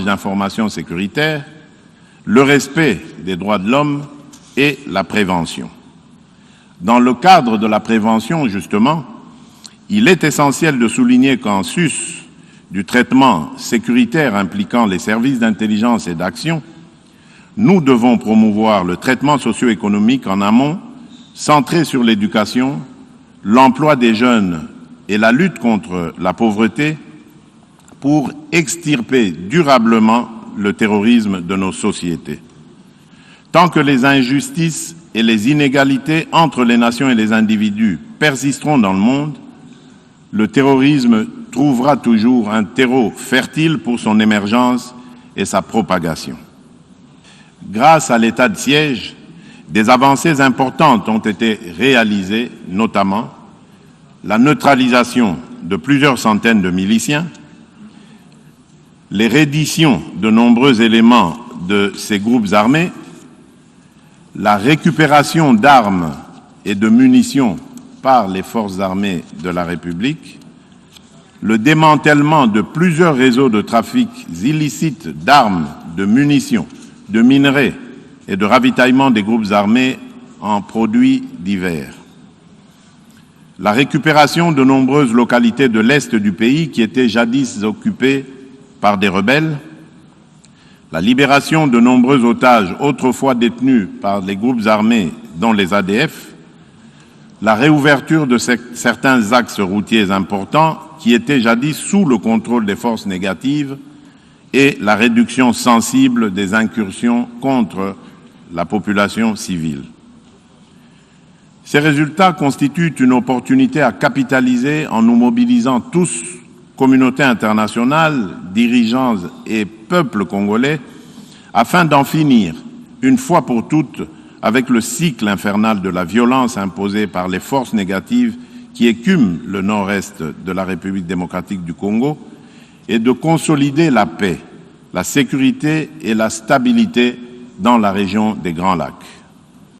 l'échange d'informations sécuritaires, le respect des droits de l'homme et la prévention. Dans le cadre de la prévention, justement, il est essentiel de souligner qu'en sus du traitement sécuritaire impliquant les services d'intelligence et d'action, nous devons promouvoir le traitement socio-économique en amont, centré sur l'éducation, l'emploi des jeunes et la lutte contre la pauvreté pour extirper durablement le terrorisme de nos sociétés. Tant que les injustices et les inégalités entre les nations et les individus persisteront dans le monde, le terrorisme trouvera toujours un terreau fertile pour son émergence et sa propagation. Grâce à l'état de siège, des avancées importantes ont été réalisées, notamment la neutralisation de plusieurs centaines de miliciens, les redditions de nombreux éléments de ces groupes armés, la récupération d'armes et de munitions par les forces armées de la République, le démantèlement de plusieurs réseaux de trafic illicites d'armes, de munitions, de minerais et de ravitaillement des groupes armés en produits divers. La récupération de nombreuses localités de l'Est du pays qui étaient jadis occupées par des rebelles, la libération de nombreux otages autrefois détenus par les groupes armés, dont les ADF, la réouverture de certains axes routiers importants qui étaient jadis sous le contrôle des forces négatives et la réduction sensible des incursions contre la population civile. Ces résultats constituent une opportunité à capitaliser en nous mobilisant tous, communauté internationale, dirigeants et peuple congolais, afin d'en finir, une fois pour toutes, avec le cycle infernal de la violence imposée par les forces négatives qui écument le nord-est de la République démocratique du Congo et de consolider la paix, la sécurité et la stabilité dans la région des Grands Lacs.